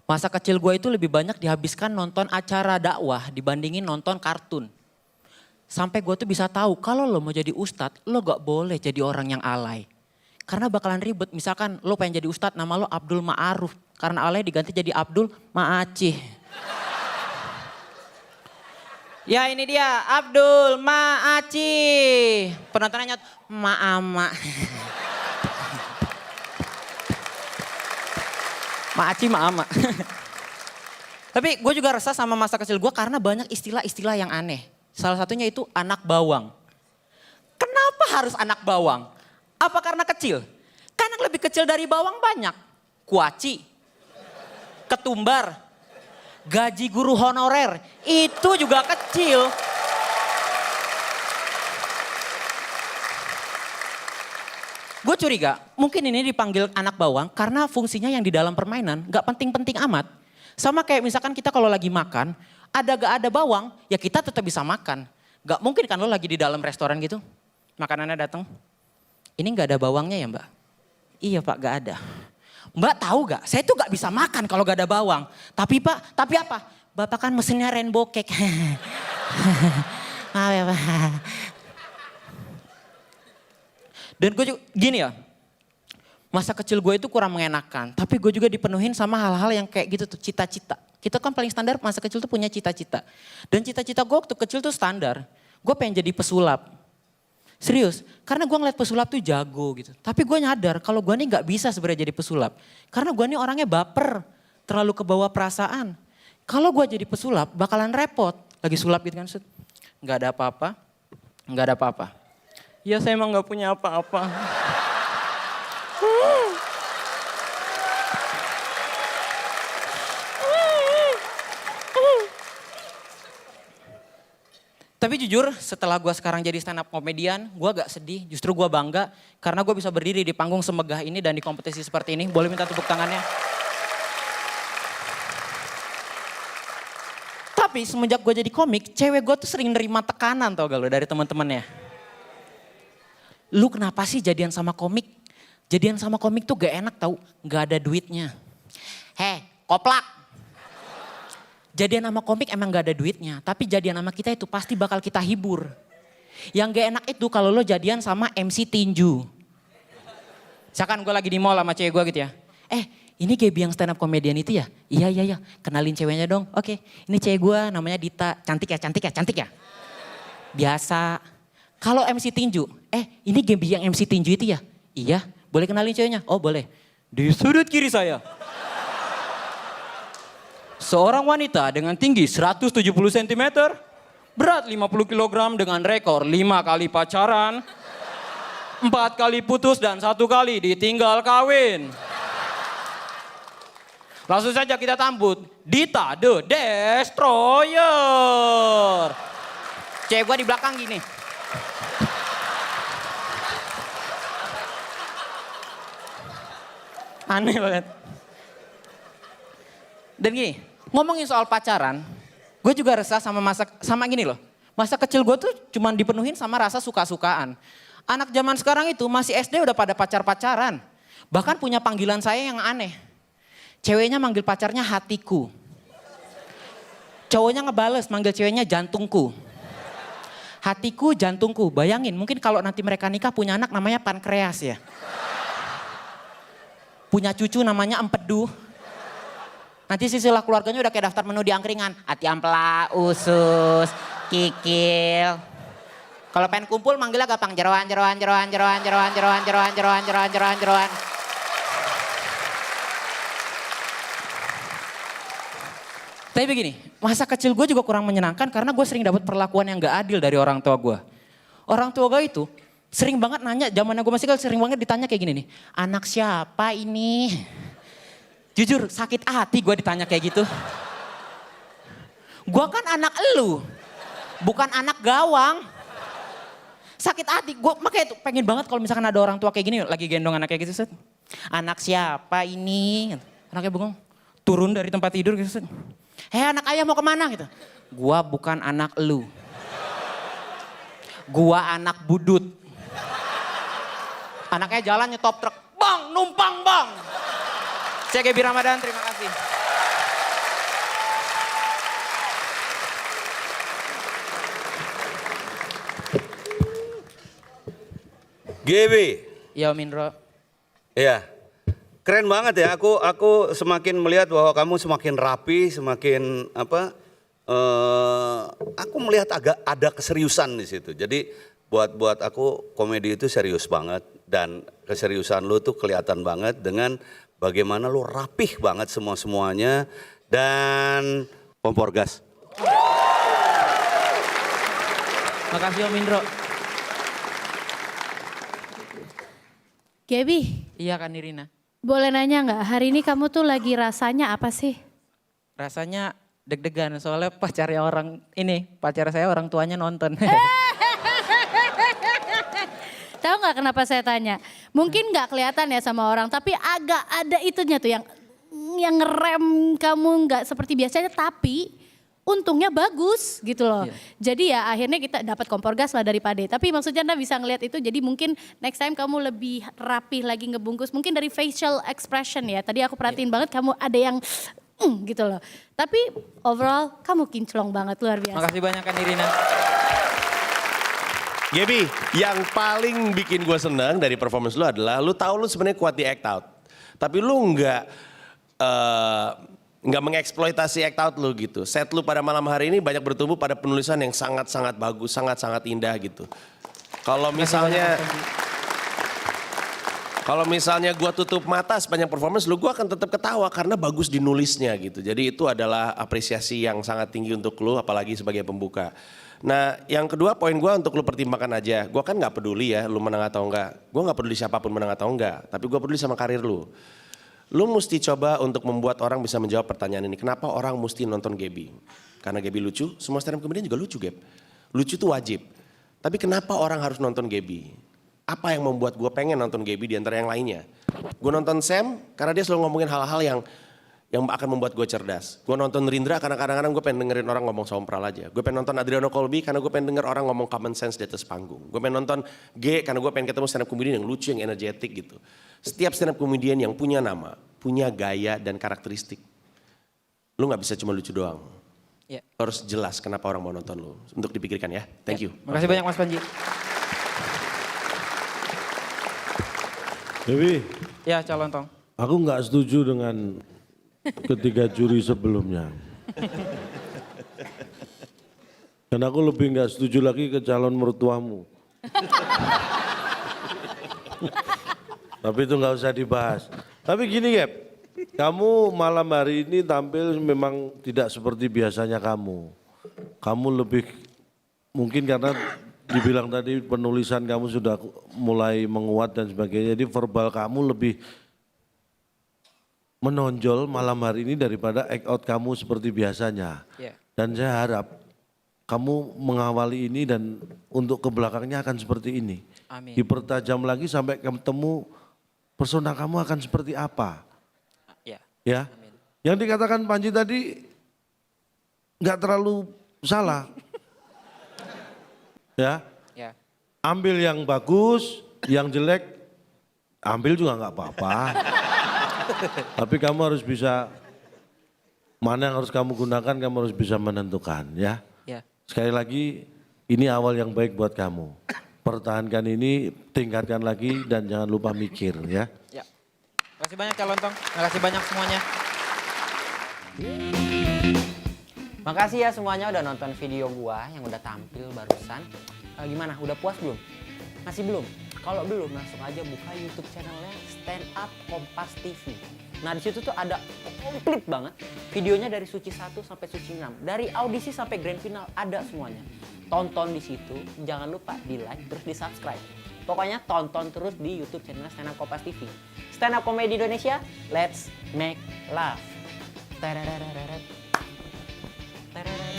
Masa kecil gue itu lebih banyak dihabiskan nonton acara dakwah dibandingin nonton kartun. Sampai gue tuh bisa tahu kalau lo mau jadi ustadz, lo gak boleh jadi orang yang alay. Karena bakalan ribet, misalkan lo pengen jadi ustadz nama lo Abdul Ma'aruf. Karena alay diganti jadi Abdul Ma'acih. Ya ini dia Abdul Ma'acih. Penontonnya nyot, Ma'ama. Ma'acih Ma'ama. Tapi gue juga resah sama masa kecil gue karena banyak istilah-istilah yang aneh. Salah satunya itu anak bawang. Kenapa harus anak bawang? Apa karena kecil? Karena lebih kecil dari bawang banyak. Kuaci, ketumbar, gaji guru honorer, itu juga kecil. Gue curiga, mungkin ini dipanggil anak bawang karena fungsinya yang di dalam permainan gak penting-penting amat. Sama kayak misalkan kita kalau lagi makan, gak ada bawang, ya kita tetap bisa makan. Gak mungkin kan lo lagi di dalam restoran gitu, makanannya datang. Ini gak ada bawangnya ya mbak? Iya pak gak ada. Mbak tahu gak, saya tuh gak bisa makan kalau gak ada bawang. Tapi pak, tapi apa? Bapak kan mesennya rainbow cake. Maaf ya pak. Dan gue juga, gini ya, masa kecil gue itu kurang mengenakan. Tapi gue juga dipenuhin sama hal-hal yang kayak gitu tuh, cita-cita. Kita kan paling standar masa kecil tuh punya cita-cita. Dan cita-cita gue waktu kecil tuh standar. Gue pengen jadi pesulap. Serius, karena gue ngeliat pesulap tuh jago gitu. Tapi gue nyadar kalau gue nih gak bisa sebenarnya jadi pesulap. Karena gue nih orangnya baper, terlalu kebawa perasaan. Kalau gue jadi pesulap bakalan repot. Lagi sulap gitu kan, gak ada apa-apa, gak ada apa-apa. Ya saya emang gak punya apa-apa. Tapi jujur setelah gue sekarang jadi stand up komedian, gue gak sedih, justru gue bangga. Karena gue bisa berdiri di panggung semegah ini dan di kompetisi seperti ini. Boleh minta tepuk tangannya? Tapi semenjak gue jadi komik, cewek gue tuh sering nerima tekanan tau gak lo dari teman-temannya. Lu kenapa sih jadian sama komik? Jadian sama komik tuh gak enak tau, gak ada duitnya. Heh, koplak. Jadian sama komik emang gak ada duitnya, tapi jadian sama kita itu pasti bakal kita hibur. Yang gak enak itu kalau lo jadian sama MC tinju. Misalkan gue lagi di mall sama cewek gue gitu ya. Ini Gaby yang stand up comedian itu ya? Iya, kenalin ceweknya dong. Oke, ini cewek gue namanya Dita. Cantik ya? Biasa. Kalau MC tinju, ini Gaby yang MC tinju itu ya? Iya, boleh kenalin ceweknya? Oh boleh. Di sudut kiri saya. Seorang wanita dengan tinggi 170 cm, berat 50 kg dengan rekor 5 kali pacaran, 4 kali putus dan 1 kali ditinggal kawin. Langsung saja kita sambut Dita the Destroyer. Cewek gua di belakang gini. Aneh banget. Dan gini, ngomongin soal pacaran, gue juga resah sama gini loh. Masa kecil gue tuh cuman dipenuhin sama rasa suka-sukaan. Anak zaman sekarang itu masih SD udah pada pacar-pacaran. Bahkan punya panggilan saya yang aneh. Ceweknya manggil pacarnya hatiku. Cowoknya ngebales manggil ceweknya jantungku. Hatiku, jantungku. Bayangin mungkin kalau nanti mereka nikah punya anak namanya pankreas ya. Punya cucu namanya empedu. Nanti sisilah keluarganya udah kayak daftar menu di angkringan. Hati ampela, usus, kikil. Kalau pengen kumpul manggilnya gampang. Jeroan. Tapi begini, masa kecil gue juga kurang menyenangkan karena gue sering dapat perlakuan yang gak adil dari orang tua gue. Orang tua gue itu sering banget nanya, zamannya gue masih kecil sering banget ditanya kayak gini nih. Anak siapa ini? Jujur sakit hati gue ditanya kayak gitu. Gue kan anak elu, bukan anak gawang. Sakit hati, gue makanya tuh pengen banget kalau misalkan ada orang tua kayak gini lagi gendong anak kayak gitu. Set. Anak siapa ini? Anaknya bengong, turun dari tempat tidur gitu. Set. Anak ayah mau kemana gitu. Gue bukan anak elu. Gue anak budut. Anaknya jalan nyetop truk, bang numpang bang. Saya Gaby Ramadan, terima kasih. GB. Ya Om Indro. Iya. Keren banget ya. Aku semakin melihat bahwa kamu semakin rapi, semakin aku melihat agak ada keseriusan di situ. Jadi buat aku komedi itu serius banget dan keseriusan lu tuh kelihatan banget dengan bagaimana lu rapih banget semuanya dan kompor gas. Makasih Om Indro. Gaby, Iya kan Nirina. boleh nanya nggak hari ini kamu tuh lagi rasanya apa sih? Rasanya deg-degan soalnya pacar saya orang tuanya nonton. Tahu nggak kenapa saya tanya? Mungkin nggak kelihatan ya sama orang, tapi agak ada itunya tuh yang ngerem kamu nggak seperti biasanya, tapi untungnya bagus gitu loh. Iya. Jadi ya akhirnya kita dapat kompor gas lah dari Pade. Tapi maksudnya Anda bisa ngelihat itu, jadi mungkin next time kamu lebih rapih lagi ngebungkus. Mungkin dari facial expression ya. Tadi aku perhatiin banget kamu ada yang gitu loh. Tapi overall kamu kinclong banget, luar biasa. Makasih banyak kan Nirina. Gaby, yang paling bikin gue senang dari performance lu adalah lu tahu lu sebenarnya kuat di act out. Tapi lu nggak mengeksploitasi act out lu gitu. Set lu pada malam hari ini banyak bertumbuh pada penulisan yang sangat-sangat bagus, sangat-sangat indah gitu. Kalau misalnya gua tutup mata sepanjang performance lu, gua akan tetap ketawa karena bagus di nulisnya gitu. Jadi itu adalah apresiasi yang sangat tinggi untuk lu, apalagi sebagai pembuka. Nah yang kedua poin gua untuk lu pertimbangkan aja. Gua kan nggak peduli ya lu menang atau enggak. Gua nggak peduli siapapun menang atau enggak. Tapi gua peduli sama karir lu. Lu mesti coba untuk membuat orang bisa menjawab pertanyaan ini. Kenapa orang mesti nonton Gaby? Karena Gaby lucu, semua stand up comedian juga lucu, Gab. Lucu itu wajib. Tapi kenapa orang harus nonton Gaby? Apa yang membuat gue pengen nonton Gaby di antara yang lainnya? Gue nonton Sam karena dia selalu ngomongin hal-hal yang akan membuat gue cerdas. Gue nonton Rindra karena kadang-kadang gue pengen dengerin orang ngomong sompral aja. Gue pengen nonton Adriano Colby karena gue pengen denger orang ngomong common sense di atas panggung. Gue pengen nonton G karena gue pengen ketemu stand up comedian yang lucu, yang energetik gitu. Setiap stand up comedian yang punya nama, punya gaya dan karakteristik. Lu gak bisa cuma lucu doang. Ya. Harus jelas kenapa orang mau nonton lu. Untuk dipikirkan ya. Thank you. Makasih banyak Mas Panji. Dewi, Ya calon tong. aku nggak setuju dengan ketiga juri sebelumnya. Dan aku lebih nggak setuju lagi ke calon mertuamu. Tapi itu nggak usah dibahas. Tapi gini Gap, kamu malam hari ini tampil memang tidak seperti biasanya kamu. Kamu lebih, mungkin karena dibilang tadi penulisan kamu sudah mulai menguat dan sebagainya. Jadi verbal kamu lebih menonjol malam hari ini daripada act out kamu seperti biasanya. Yeah. Dan saya harap kamu mengawali ini dan untuk ke belakangnya akan seperti ini. Amin. Dipertajam lagi sampai ketemu persona kamu akan seperti apa. Ya. Ya. Amin. Yang dikatakan Panji tadi nggak terlalu salah. Ya. Ya. Ambil yang bagus, yang jelek ambil juga nggak apa-apa. Tapi kamu harus bisa, mana yang harus kamu gunakan, kamu harus bisa menentukan ya. Ya. Sekali lagi, ini awal yang baik buat kamu. Pertahankan ini, tingkatkan lagi dan jangan lupa mikir ya. Ya. Makasih banyak calon tong. Makasih banyak semuanya. Makasih ya semuanya udah nonton video gua yang udah tampil barusan. Gimana? Udah puas belum? Masih belum? Kalau belum langsung aja buka YouTube channelnya Stand Up Kompas TV. Nah di situ tuh ada komplit banget videonya dari Suci 1 sampai Suci 6. Dari audisi sampai grand final ada semuanya. Tonton di situ, jangan lupa di like terus di subscribe. Pokoknya tonton terus di YouTube channel Stand Up Kompas TV. Stand Up Comedy Indonesia, let's make laugh. Tararararat. Tararararat.